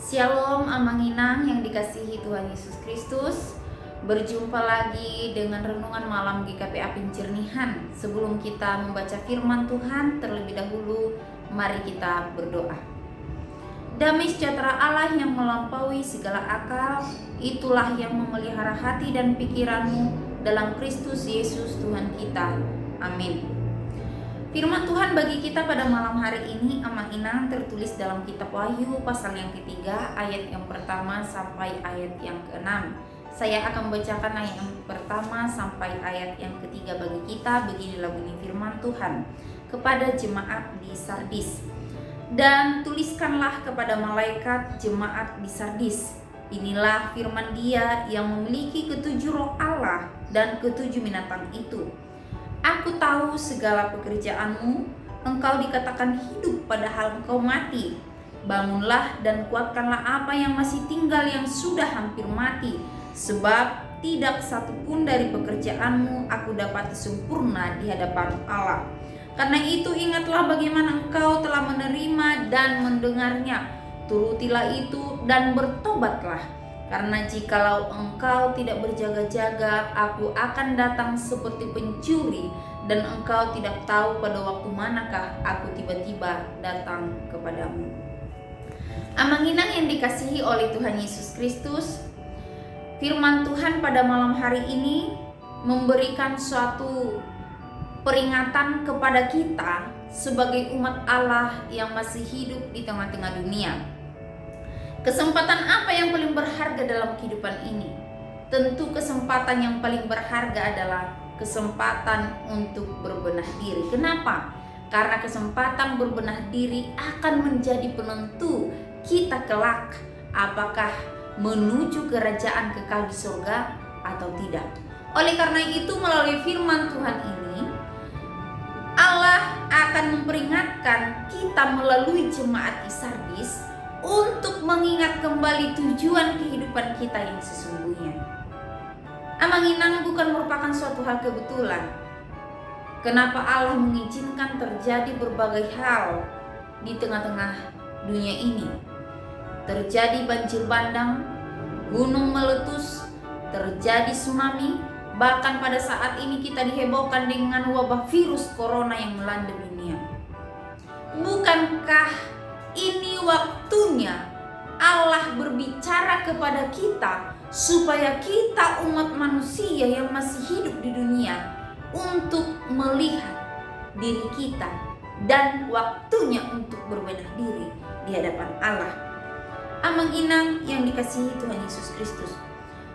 Shalom Amanginang yang dikasihi Tuhan Yesus Kristus. Berjumpa lagi dengan renungan malam GKPA Penjernihan. Sebelum kita membaca firman Tuhan, terlebih dahulu mari kita berdoa. Damai sejahtera Allah yang melampaui segala akal, itulah yang memelihara hati dan pikiranmu dalam Kristus Yesus Tuhan kita. Amin. Firman Tuhan bagi kita pada malam hari ini Amanginang tertulis dalam kitab Wahyu pasal yang ketiga ayat yang pertama sampai ayat yang ke-6. Saya akan membacakan ayat yang pertama sampai ayat yang ketiga bagi kita. Beginilah bunyi firman Tuhan kepada jemaat di Sardis. Dan tuliskanlah kepada malaikat jemaat di Sardis, inilah firman Dia yang memiliki ketujuh roh Allah dan ketujuh binatang itu. Aku tahu segala pekerjaanmu, engkau dikatakan hidup padahal engkau mati. Bangunlah dan kuatkanlah apa yang masih tinggal yang sudah hampir mati, sebab tidak satu pun dari pekerjaanmu aku dapat sempurna di hadapan Allah. Karena itu ingatlah bagaimana engkau telah menerima dan mendengarnya, turutilah itu dan bertobatlah. Karena jikalau engkau tidak berjaga-jaga, aku akan datang seperti pencuri, dan engkau tidak tahu pada waktu manakah aku tiba-tiba datang kepadamu. Amanginang yang dikasihi oleh Tuhan Yesus Kristus, firman Tuhan pada malam hari ini memberikan suatu peringatan kepada kita sebagai umat Allah yang masih hidup di tengah-tengah dunia. Kesempatan apa yang paling berharga dalam kehidupan ini? Tentu kesempatan yang paling berharga adalah kesempatan untuk berbenah diri. Kenapa? Karena kesempatan berbenah diri akan menjadi penentu kita kelak apakah menuju kerajaan kekal di surga atau tidak. Oleh karena itu melalui firman Tuhan ini Allah akan memperingatkan kita melalui jemaat di Sardis untuk mengingat kembali tujuan kehidupan kita yang sesungguhnya. Amanginang bukan merupakan suatu hal kebetulan. Kenapa Allah mengizinkan terjadi berbagai hal di tengah-tengah dunia ini? Terjadi banjir bandang, gunung meletus, terjadi tsunami, bahkan pada saat ini kita dihebohkan dengan wabah virus corona yang melanda dunia. Bukankah ini waktunya Allah berbicara kepada kita supaya kita umat manusia yang masih hidup di dunia untuk melihat diri kita dan waktunya untuk berbenah diri di hadapan Allah. Amanginang yang dikasihi Tuhan Yesus Kristus,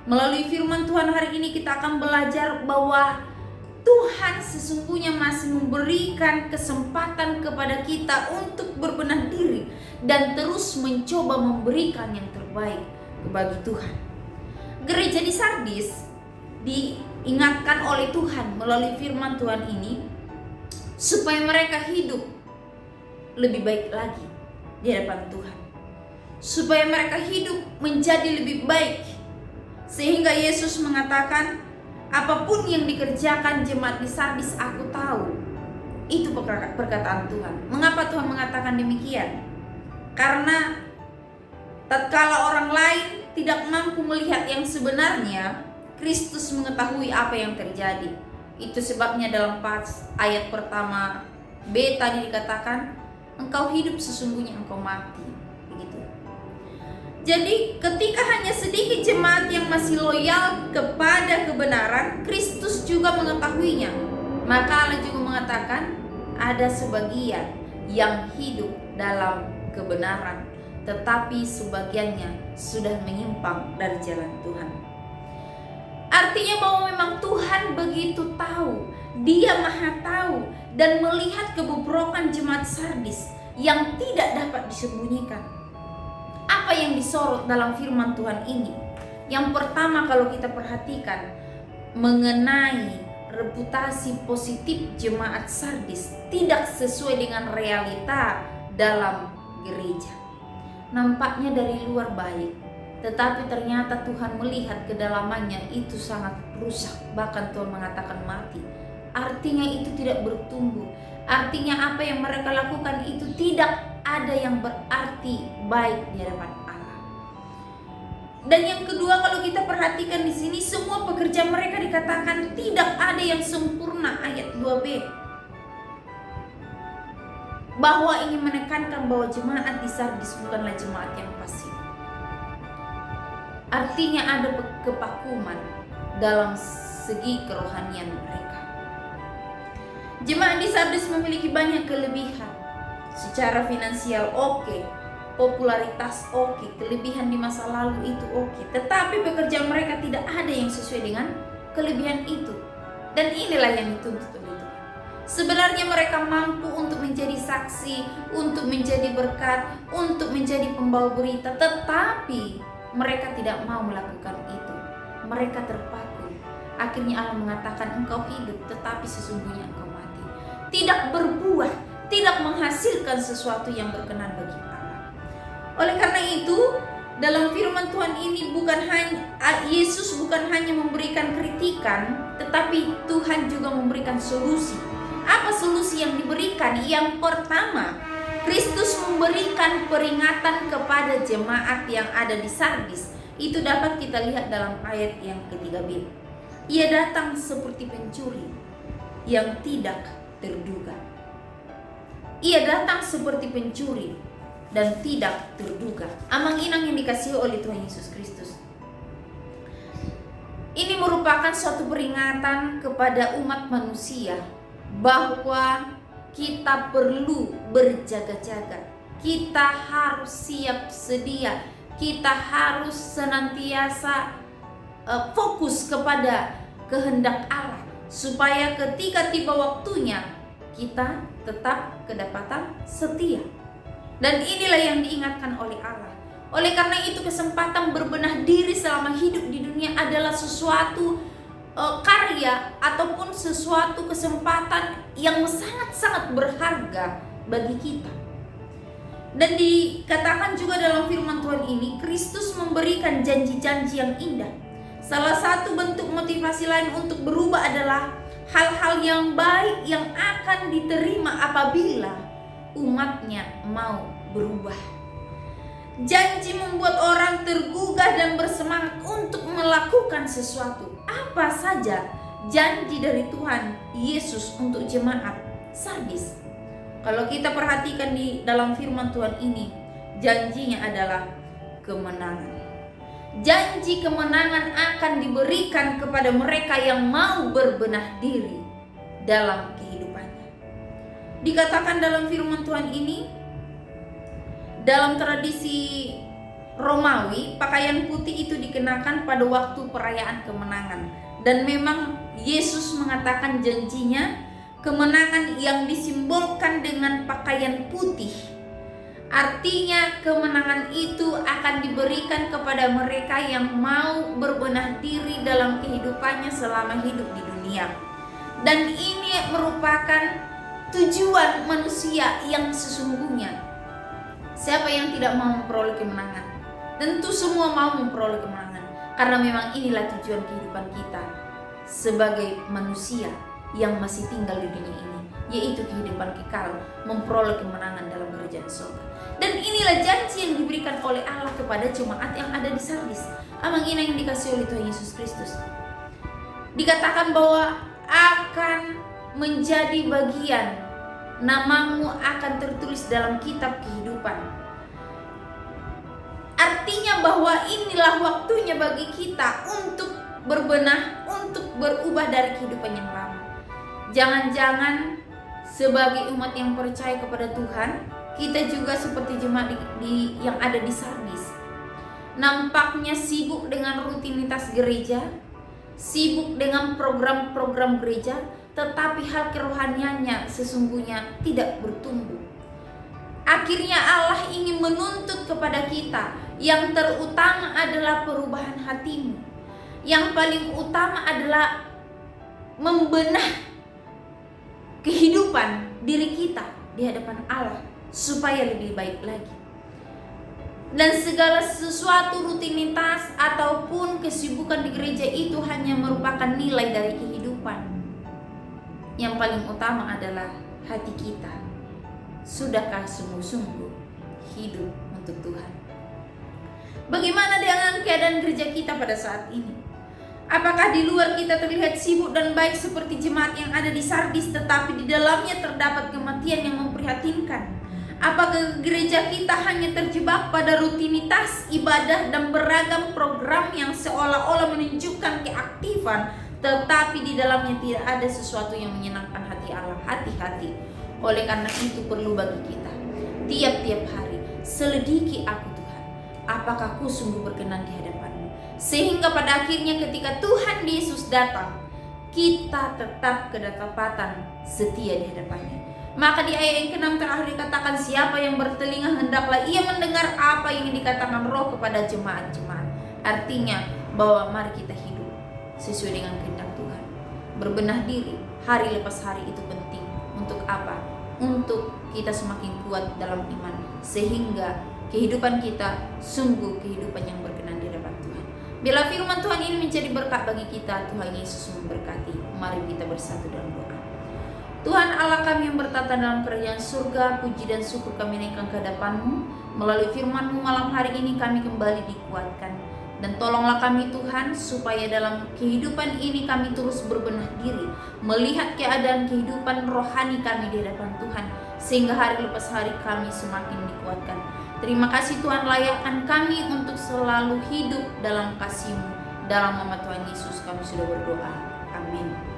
melalui firman Tuhan hari ini kita akan belajar bahwa Tuhan sesungguhnya masih memberikan kesempatan kepada kita untuk berbenah diri dan terus mencoba memberikan yang terbaik bagi Tuhan. Gereja di Sardis diingatkan oleh Tuhan melalui firman Tuhan ini supaya mereka hidup lebih baik lagi di hadapan Tuhan. Supaya mereka hidup menjadi lebih baik, sehingga Yesus mengatakan, apapun yang dikerjakan jemaat di Sardis aku tahu. Itu perkataan Tuhan. Mengapa Tuhan mengatakan demikian? Karena tatkala orang lain tidak mampu melihat yang sebenarnya, Kristus mengetahui apa yang terjadi. Itu sebabnya dalam ayat pertama B tadi dikatakan, engkau hidup sesungguhnya engkau mati. Begitu. Jadi ketika hanya sedikit jemaat yang masih loyal kepada kebenaran, Kristus juga mengetahuinya. Maka Allah juga mengatakan ada sebagian yang hidup dalam kebenaran, tetapi sebagiannya sudah menyimpang dari jalan Tuhan. Artinya bahwa memang Tuhan begitu tahu, Dia Maha tahu dan melihat kebobrokan jemaat Sardis yang tidak dapat disembunyikan. Apa yang disorot dalam firman Tuhan ini? Yang pertama kalau kita perhatikan mengenai reputasi positif jemaat Sardis tidak sesuai dengan realita dalam gereja. Nampaknya dari luar baik, tetapi ternyata Tuhan melihat kedalamannya itu sangat rusak, bahkan Tuhan mengatakan mati. Artinya itu tidak bertumbuh. Artinya apa yang mereka lakukan itu tidak ada yang berarti baik di hadapan Allah. Dan yang kedua, kalau kita perhatikan di sini, semua pekerja mereka dikatakan tidak ada yang sempurna, ayat 2b. Bahwa ingin menekankan bahwa jemaat di Sardis bukanlah jemaat yang pasif. Artinya ada kepakuman dalam segi kerohanian mereka. Jemaat di Sardis memiliki banyak kelebihan. Secara finansial oke, popularitas oke, kelebihan di masa lalu itu oke. Tetapi pekerjaan mereka tidak ada yang sesuai dengan kelebihan itu. Dan inilah yang dituntut oleh Tuhan. Sebenarnya mereka mampu untuk menjadi saksi, untuk menjadi berkat, untuk menjadi pembawa berita, tetapi mereka tidak mau melakukan itu. Mereka terpaku. Akhirnya Allah mengatakan, engkau hidup, tetapi sesungguhnya engkau mati. Tidak berbuah, tidak menghasilkan sesuatu yang berkenan bagi Allah. Oleh karena itu, dalam firman Tuhan ini Yesus bukan hanya memberikan kritikan, tetapi Tuhan juga memberikan solusi. Apa solusi yang diberikan? Yang pertama, Kristus memberikan peringatan kepada jemaat yang ada di Sardis. Itu dapat kita lihat dalam ayat yang ke-3b. Ia datang seperti pencuri yang tidak terduga. Ia datang seperti pencuri dan tidak terduga. Amang-inang yang dikasihi oleh Tuhan Yesus Kristus. Ini merupakan suatu peringatan kepada umat manusia bahwa kita perlu berjaga-jaga. Kita harus siap sedia. Kita harus senantiasa fokus kepada kehendak Allah, supaya ketika tiba waktunya kita tetap kedapatan setia. Dan inilah yang diingatkan oleh Allah. Oleh karena itu, kesempatan berbenah diri selama hidup di dunia adalah sesuatu karya ataupun sesuatu kesempatan yang sangat-sangat berharga bagi kita. Dan dikatakan juga dalam firman Tuhan ini, Kristus memberikan janji-janji yang indah. Salah satu bentuk motivasi lain untuk berubah adalah hal-hal yang baik yang akan diterima apabila umatnya mau berubah. Janji membuat orang tergugah dan bersemangat untuk melakukan sesuatu. Apa saja janji dari Tuhan Yesus untuk jemaat Sardis? Kalau kita perhatikan di dalam firman Tuhan ini, janjinya adalah kemenangan. Janji kemenangan akan diberikan kepada mereka yang mau berbenah diri dalam kehidupannya. Dikatakan dalam firman Tuhan ini, dalam tradisi Romawi, pakaian putih itu dikenakan pada waktu perayaan kemenangan. Dan memang Yesus mengatakan janjinya, kemenangan yang disimbolkan dengan pakaian putih. Artinya kemenangan itu akan diberikan kepada mereka yang mau berbenah diri dalam kehidupannya selama hidup di dunia. Dan ini merupakan tujuan manusia yang sesungguhnya. Siapa yang tidak mau memperoleh kemenangan? Tentu semua mau memperoleh kemenangan, karena memang inilah tujuan kehidupan kita sebagai manusia yang masih tinggal di dunia ini, yaitu kehidupan kekal, memperoleh kemenangan dalam kerajaan surga. Dan inilah janji yang diberikan oleh Allah kepada jemaat yang ada di Sardis. Amang-inang yang dikasihi oleh Tuhan Yesus Kristus. Dikatakan bahwa akan menjadi bagian, namamu akan tertulis dalam kitab kehidupan. Artinya bahwa inilah waktunya bagi kita untuk berbenah, untuk berubah dari kehidupan yang lama. Jangan-jangan sebagai umat yang percaya kepada Tuhan, kita juga seperti jemaat yang ada di Sardis. Nampaknya sibuk dengan rutinitas gereja, sibuk dengan program-program gereja, tetapi hal kerohaniannya sesungguhnya tidak bertumbuh. Akhirnya Allah ingin menuntut kepada kita, yang terutama adalah perubahan hatimu. Yang paling utama adalah membenah kehidupan diri kita di hadapan Allah supaya lebih baik lagi. Dan segala sesuatu rutinitas ataupun kesibukan di gereja itu hanya merupakan nilai dari kehidupan. Yang paling utama adalah hati kita. Sudahkah sungguh-sungguh hidup untuk Tuhan? Bagaimana dengan keadaan gereja kita pada saat ini? Apakah di luar kita terlihat sibuk dan baik seperti jemaat yang ada di Sardis, tetapi di dalamnya terdapat kematian yang memprihatinkan? Apakah gereja kita hanya terjebak pada rutinitas ibadah dan beragam program yang seolah-olah menunjukkan keaktifan, tetapi di dalamnya tidak ada sesuatu yang menyenangkan hati Allah? Hati-hati. Oleh karena itu perlu bagi kita tiap-tiap hari selidiki aku Tuhan, apakah aku sungguh berkenan di hadapan-Mu, sehingga pada akhirnya ketika Tuhan Yesus datang, kita tetap kedapatan setia di hadapannya. Maka di ayat yang ke-6 terakhir dikatakan, siapa yang bertelinga hendaklah ia mendengar apa yang dikatakan Roh kepada jemaat-jemaat. Artinya bahwa mari kita hidup sesuai dengan kehendak Tuhan. Berbenah diri hari lepas hari itu penting. Untuk apa? Untuk kita semakin kuat dalam iman, sehingga kehidupan kita sungguh kehidupan yang berkenan di hadapan Tuhan. Bila firman Tuhan ini menjadi berkat bagi kita, Tuhan Yesus memberkati. Mari kita bersatu dalam doa. Tuhan Allah kami yang bertata dalam kerajaan surga, puji dan syukur kami naikkan ke hadapan-Mu. Melalui firman-Mu malam hari ini kami kembali dikuatkan. Dan tolonglah kami Tuhan, supaya dalam kehidupan ini kami terus berbenah diri, melihat keadaan kehidupan rohani kami di hadapan Tuhan, sehingga hari lepas hari kami semakin dikuatkan. Terima kasih Tuhan, layakkan kami untuk selalu hidup dalam kasih-Mu. Dalam nama Tuhan Yesus kami sudah berdoa. Amin.